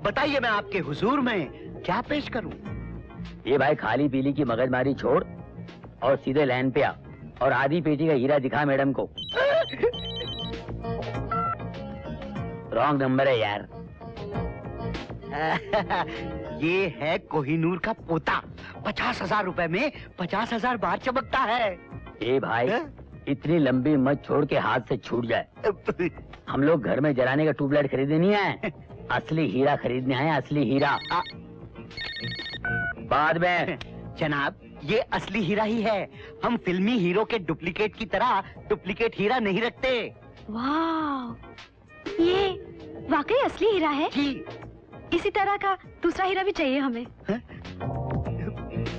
बताइए मैं आपके हुजूर में क्या पेश करूं? ये भाई खाली पीली की मगजमारी छोड़ और सीधे लाइन पे आ और आधी पेटी का हीरा दिखा मैडम को। रॉन्ग नंबर है यार। ये है कोहिनूर का पोता। 50,000 रुपए में 50,000 बार चमकता है। ए भाई इतनी लंबी मत छोड़ के हाथ से छूट जाए। हम लोग घर में जलाने का ट्यूबलाइट खरीदने नहीं आए, असली हीरा खरीदने आए, असली हीरा। बाद में जनाब ये असली हीरा ही है। हम फिल्मी हीरो के डुप्लीकेट की तरह डुप्लीकेट हीरा नहीं रखते। वाह, ये वाकई असली हीरा है जी। इसी तरह का दूसरा हीरा भी चाहिए हमें।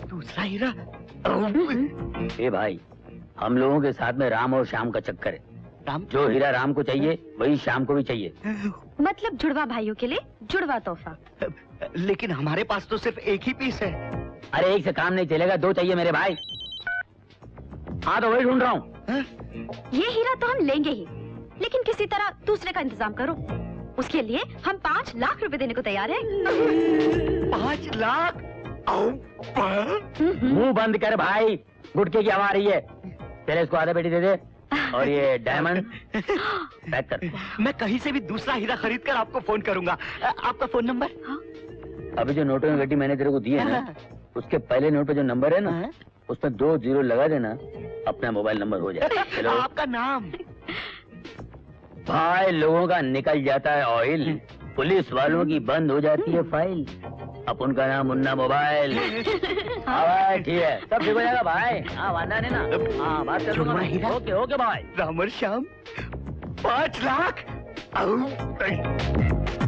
दूसरा हीरा? ए भाई हम लोगों के साथ में राम और श्याम का चक्कर है। राम? जो हीरा राम को चाहिए वही श्याम को भी चाहिए। मतलब जुड़वा भाइयों के लिए जुड़वा तोहफा। लेकिन हमारे पास तो सिर्फ एक ही पीस है। अरे एक से काम नहीं चलेगा, दो चाहिए मेरे भाई। हाँ तो वही ढूंढ रहा हूँ। ये हीरा तो हम लेंगे ही, लेकिन किसी तरह दूसरे का इंतजाम करो। उसके लिए हम 5 लाख रुपए देने को तैयार हैं। 5 लाख? मुंह बंद कर भाई, गुटके की हवा आ रही है। चले इसको आधा पेटी दे दे और ये डायमंड पैक कर। मैं कहीं से भी दूसरा हीरा खरीद कर आपको फोन करूंगा। आपका फोन नंबर? अभी जो नोटों की गड्डी मैंने तेरे को दी है ना, उसके पहले नोट पे जो नंबर है ना, उसमें 2 0 लगा देना, अपना मोबाइल नंबर हो जाए। चलो। आपका नाम? भाई लोगों का निकल जाता है ऑयल, पुलिस वालों की बंद हो जाती है फाइल। अपन का नाम मुन्ना मोबाइल। हाँ भाई ठीक है, सब ठीक हो जाएगा भाई। हाँ वादा नहीं ना। हाँ बात कर लूंगा मैं। ओके ओके भाई। राम और श्याम 5 लाख?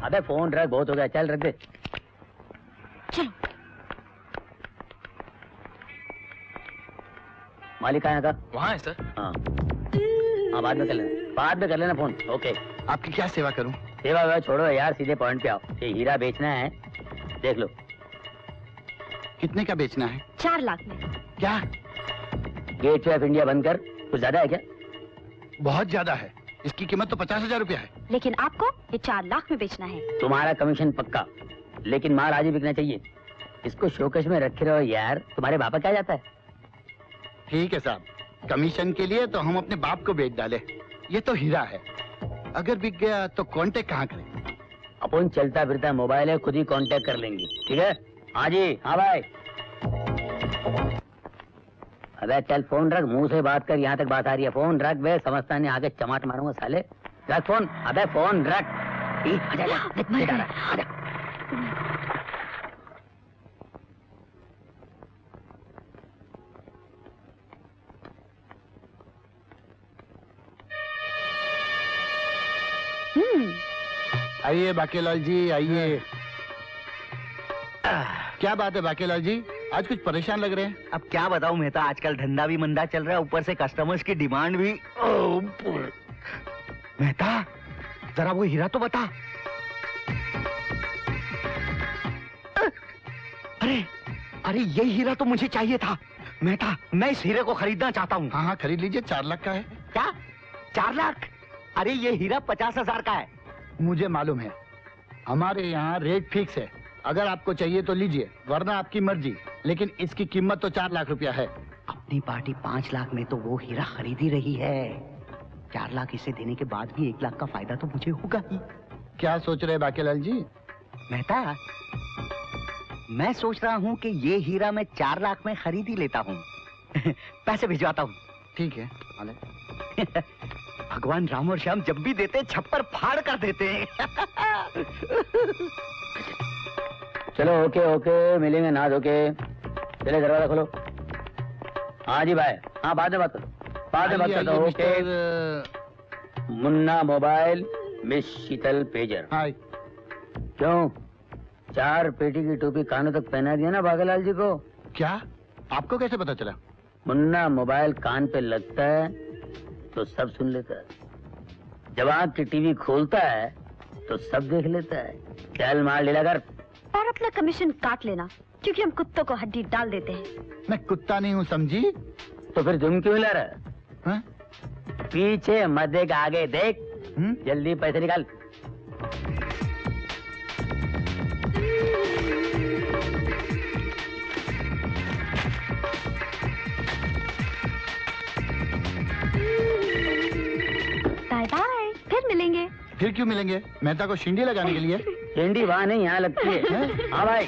अबे फोन रख, बहुत हो गया, चल रख दे। चलो। मालिक कहाँ का? वहाँ है सर। हाँ हाँ बाद में कर लेना, बाद में कर लेना फोन। ओके। आपकी क्या सेवा करूं? सेवा वेवा छोड़ो यार, सीधे पॉइंट पे आओ। ये हीरा बेचना है, देख लो। कितने का बेचना है? 4 लाख में। क्या? गेटवे ऑफ इंडिया बनकर कुछ ज्यादा है क्या? बहुत ज्यादा है, इसकी कीमत तो 50,000 रुपया है। लेकिन आपको ये 4 लाख में बेचना है। तुम्हारा कमीशन पक्का, लेकिन माल आज ही बिकना चाहिए। इसको शोकेश में रखे रहो यार, तुम्हारे बापा क्या जाता है? ठीक है साहब, कमीशन के लिए तो हम अपने बाप को बेच डाले। ये तो हीरा है, अगर बिक गया तो कांटेक्ट कहाँ करें? अपन चलता फिरता मोबाइल है, खुद ही कांटेक्ट कर लेंगे। ठीक है? हाँ जी। हाँ भाई। अबे चल फोन रख, मुंह से बात कर, यहाँ तक बात आ रही है। फोन रख बे, समझता नहीं, आगे चमाट मारूंगा साले। रख फोन। अबे फोन रख। आजा। आइए बाकेलाल जी, आइए। क्या बात है बाकेलाल जी, आज कुछ परेशान लग रहे हैं? अब क्या बताऊं मेहता, आजकल धंधा भी मंदा चल रहा है, ऊपर से कस्टमर्स की डिमांड भी। मेहता जरा वो हीरा तो बता। अरे ये हीरा तो मुझे चाहिए था मेहता, मैं इस हीरे को खरीदना चाहता हूँ। हाँ खरीद लीजिए, 4 लाख का है। क्या 4 लाख? अरे ये हीरा 50,000 का है। मुझे मालूम है, हमारे यहाँ रेट फिक्स है। अगर आपको चाहिए तो लीजिए, वरना आपकी मर्जी, लेकिन इसकी कीमत तो 4 लाख रुपया है। अपनी पार्टी 5 लाख में तो वो हीरा खरीद ही रही है। 4 लाख इसे देने के बाद भी 1 लाख का फायदा तो मुझे होगा ही। क्या सोच रहे बाकेलाल जी? मेहता मैं सोच रहा हूँ कि ये हीरा मैं 4 लाख में खरीद ही लेता हूँ। पैसे भिजवाता हूँ। ठीक है। भगवान राम और श्याम जब भी देते छप्पर फाड़ कर देते हैं। चलो ओके, मिलेंगे ना धोके। चले दरवाजा खोलो। हाँ जी भाई। हाँ बाद में बात करो, बाद में बात करता हूँ। ओके। मुन्ना मोबाइल, मिस शीतल पेजर। हाय। क्यों 4 पेटी की टोपी कानों तक पहना दिया ना बागेलाल जी को? क्या? आपको कैसे पता चला? मुन्ना मोबाइल कान पे लगता है तो सब सुन लेता है, जब आँख की टीवी खोलता है तो सब देख लेता है। चल माल ढीला कर और अपना कमीशन काट लेना, क्योंकि हम कुत्तों को हड्डी डाल देते हैं। मैं कुत्ता नहीं हूँ, समझी? तो फिर तुम क्यों ला रहा है? पीछे मत देख, आगे देख। जल्दी पैसे निकाल। फिर क्यों मिलेंगे? मेहता को शिंडी लगाने के लिए? शिंडी वहाँ नहीं, यहाँ लगती है। हाँ भाई।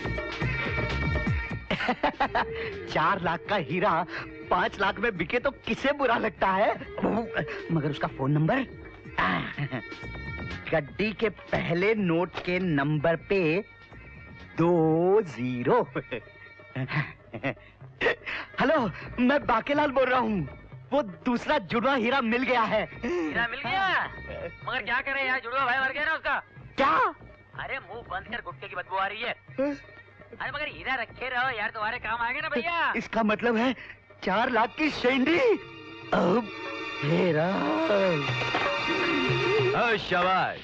4 लाख का हीरा 5 लाख में बिके तो किसे बुरा लगता है? मगर उसका फोन नंबर? गड्डी के पहले नोट के नंबर पे 2 0। हेलो, मैं बाकेलाल बोल रहा हूँ। वो दूसरा जुड़वा हीरा मिल गया है। हीरा मिल गया? मगर क्या करे यार, जुड़वा भाई मर गया ना उसका। क्या? अरे मुंह बंद कर, गुटके की बदबू आ रही है। अरे मगर हीरा रखे रहो यार, तुम्हारे काम आएगा ना भैया। इसका मतलब है 4 लाख की शेंडी। अब हीरा। शाबाश,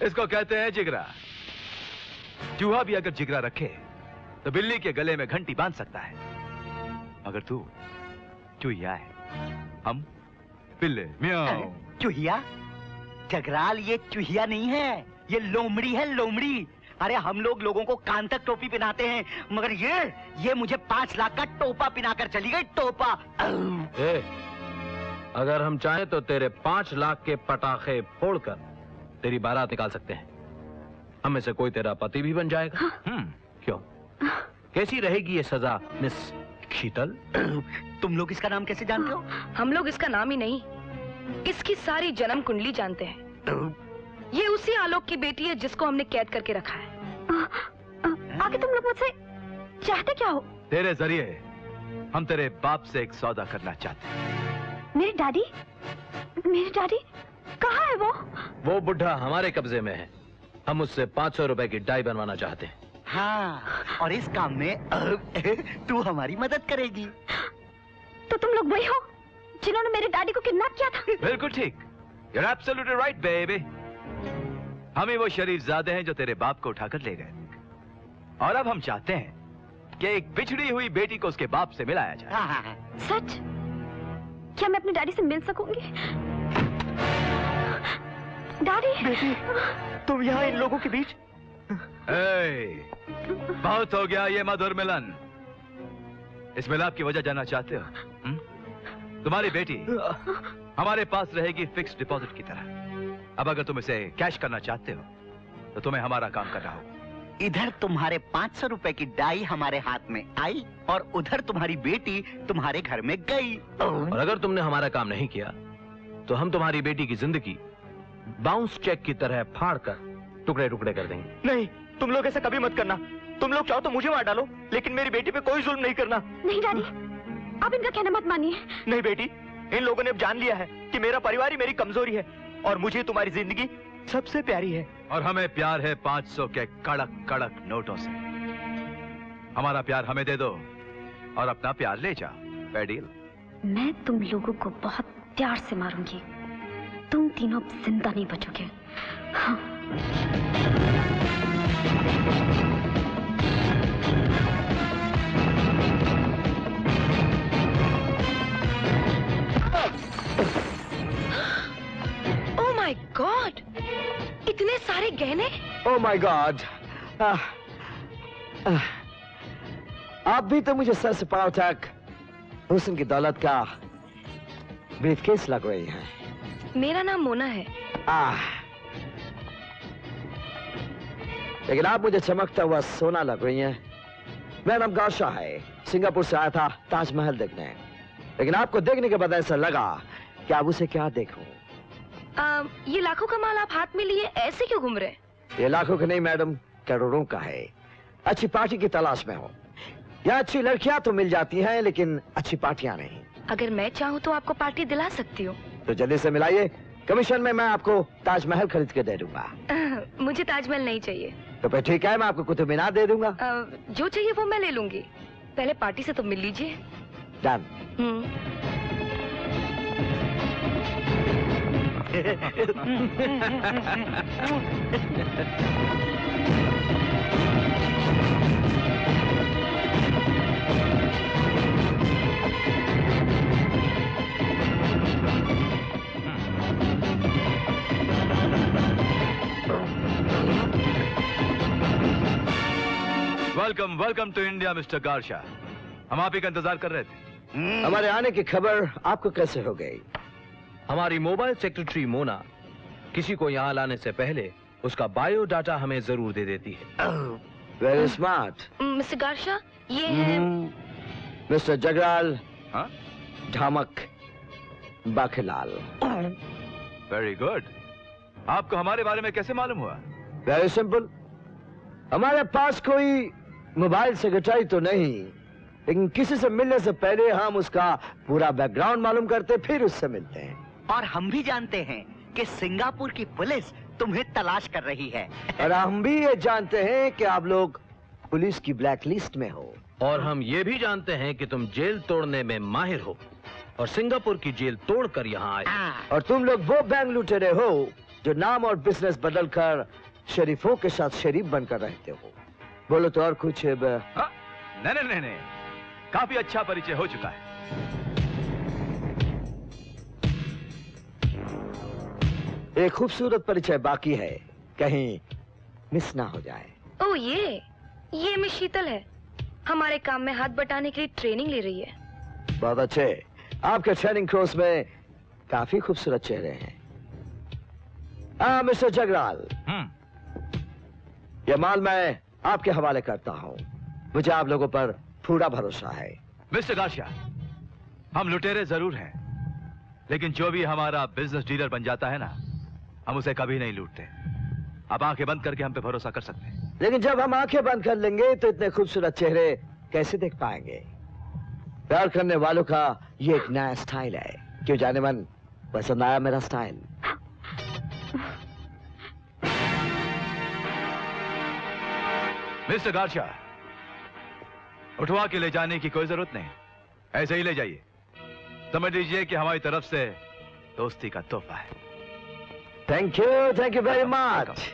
इसको कहते हैं जिगरा। चूहा भी अगर जिगरा रखे तो बिल्ली के गले में घंटी बांध सकता है, मगर तू चूहिया है, हम बिल्ले। म्याऊ। चूहिया? जगराल, ये चूहिया नहीं है, ये लोमड़ी है, लोमड़ी। अरे हम लोग लोगों को कान तक टोपी पहनाते हैं, मगर ये मुझे 5 लाख का टोपा पहनाकर चली गई, टोपा। अगर हम चाहें तो तेरे 5 लाख के पटाखे फोड़कर तेरी बारात निकाल सकते हैं। हम में से कोई तेरा पति भी बन जाएगा। क्यों? कैसी रहेगी ये सजा मिस शीतल? तुम लोग इसका नाम कैसे जानते हो? हम लोग इसका नाम ही नहीं, इसकी सारी जन्म कुंडली जानते हैं। ये उसी आलोक की बेटी है जिसको हमने कैद करके रखा है। आगे तुम लोग मुझसे चाहते क्या हो? तेरे जरिए हम तेरे बाप से एक सौदा करना चाहते हैं। मेरे डैडी कहाँ है वो? वो बुढ़ा हमारे कब्जे में है। हम उससे 500 रुपए की डाई बनवाना चाहते हैं। हाँ, और इस काम में तू हमारी मदद करेगी। तो तुम लोग वही हो जिन्होंने मेरे डैडी को किडनैप किया था? बिल्कुल ठीक। You're absolutely right, baby. हम ही वो शरीफजादे हैं जो तेरे बाप को उठाकर ले गए, और अब हम चाहते हैं कि एक बिछड़ी हुई बेटी को उसके बाप से मिलाया जाए। सच? क्या मैं अपने डैडी से मिल सकूंगी? डैडी, बेटी, तुम यहाँ इन लोगों के बीच? बहुत हो गया ये मधुर मिलन। इस मिलाप की वजह जानना चाहते हो? तुम्हारी बेटी हमारे पास रहेगी फिक्स डिपॉजिट की तरह। अब अगर तुम इसे कैश करना चाहते हो तो तुम्हें हमारा काम करना होगा। इधर तुम्हारे 500 रुपए की डाई हमारे हाथ में आई और उधर तुम्हारी बेटी तुम्हारे घर में गई। और अगर तुमने हमारा काम नहीं किया तो हम तुम्हारी बेटी की जिंदगी बाउंस चेक की तरह फाड़ कर टुकड़े टुकड़े कर देंगे। नहीं, तुम लोग ऐसा कभी मत करना। तुम लोग चाहो तो मुझे मार डालो, लेकिन मेरी बेटी पे कोई जुल्म नहीं करना। नहीं डैडी, आप इनका कहना मत मानिए। नहीं बेटी, इन लोगों ने अब जान लिया है कि मेरा परिवार ही मेरी कमजोरी है और मुझे तुम्हारी जिंदगी सबसे प्यारी है। और हमें प्यार है 500 के कड़क कड़क नोटों से। हमारा प्यार हमें दे दो और अपना प्यार ले जाओ। Fair deal? मैं तुम लोगों को बहुत प्यार से मारूंगी, तुम तीनों जिंदा नहीं बचोगे। हाँ। ओह माय गॉड, इतने सारे गहने। ओह माय गॉड, आप भी तो मुझे सर से पांव तक हुस्न की दौलत का ब्रीफकेस लग रही है। मेरा नाम मोना है। लेकिन आप मुझे चमकता हुआ सोना लग रही हैं। मेरा नाम गौशा है, सिंगापुर से आया था ताजमहल देखने, लेकिन आपको देखने के बाद ऐसा लगा कि आप उसे क्या देखूं। ये लाखों का माल आप हाथ में लिए ऐसे क्यों घूम रहे? ये लाखों का नहीं मैडम, करोड़ों का है। अच्छी पार्टी की तलाश में हो। यहाँ अच्छी लड़कियां तो मिल जाती हैं, लेकिन अच्छी पार्टियां नहीं। अगर मैं चाहूँ तो आपको पार्टी दिला सकती हूँ। तो जल्दी से मिलाइए, कमीशन में मैं आपको ताजमहल खरीद के दे दूंगा। मुझे ताजमहल नहीं चाहिए। तो फिर ठीक है, मैं आपको कुतुब मीनार दे दूंगा। जो चाहिए वो मैं ले लूंगी, पहले पार्टी से तो मिल लीजिए। Done. Welcome welcome to India mister गार्शा। हम आप ही का इंतजार कर रहे थे। हमारे आने की खबर आपको कैसे हो गई? हमारी मोबाइल सेक्रेटरी मोना किसी को यहाँ लाने से पहले उसका बायोडाटा हमें जरूर दे देती है। Very smart. मिस्टर गार्शा, ये है मिस्टर जगराल। हाँ? ढामक बाखीलाल। Very good. आपको हमारे बारे में कैसे मालूम हुआ? Very simple. हमारे पास कोई मोबाइल सेक्रेटरी तो नहीं, लेकिन किसी से मिलने से पहले हम उसका पूरा बैकग्राउंड मालूम करते, फिर उससे मिलते हैं। और हम भी जानते हैं कि सिंगापुर की पुलिस तुम्हें तलाश कर रही है। और हम भी ये जानते हैं कि आप लोग पुलिस की ब्लैक लिस्ट में हो। और हम ये भी जानते हैं कि तुम जेल तोड़ने में माहिर हो और सिंगापुर की जेल तोड़कर यहाँ आए। और तुम लोग वो बैंक लुटेरे हो जो नाम और बिजनेस बदलकर शरीफों के साथ शरीफ बनकर रहते हो। बोलो तो और कुछ है? नहीं, काफी अच्छा परिचय हो चुका है। एक खूबसूरत परिचय बाकी है, कहीं मिस ना हो जाए। ओह ये मिस शीतल है, हमारे काम में हाथ बटाने के लिए ट्रेनिंग ले रही है। बहुत अच्छे। आपके ट्रेनिंग कोर्स में काफी खूबसूरत चेहरे हैं। मिस्टर जगराल, यह माल मैं आपके हवाले करता हूं। मुझे आप लोगों पर पूरा भरोसा है। मिस्टर गार्शिया, हम लुटेरे जरूर हैं, लेकिन जो भी हमारा बिजनेस डीलर बन जाता है ना, हम उसे कभी नहीं लूटते। अब आंखें बंद करके हम पे भरोसा कर सकते हैं। लेकिन जब हम आंखें बंद कर लेंगे तो इतने खूबसूरत चेहरे कैसे देख पाएंगे? प्यार करने वालों का ये एक नया स्टाइल है। क्यों जाने मन, पसंद आया मेरा स्टाइल? मिस्टर गार्शिया, उठवा के ले जाने की कोई जरूरत नहीं, ऐसे ही ले जाइए। समझ लीजिए कि हमारी तरफ से दोस्ती का तोहफा है। Thank you very much.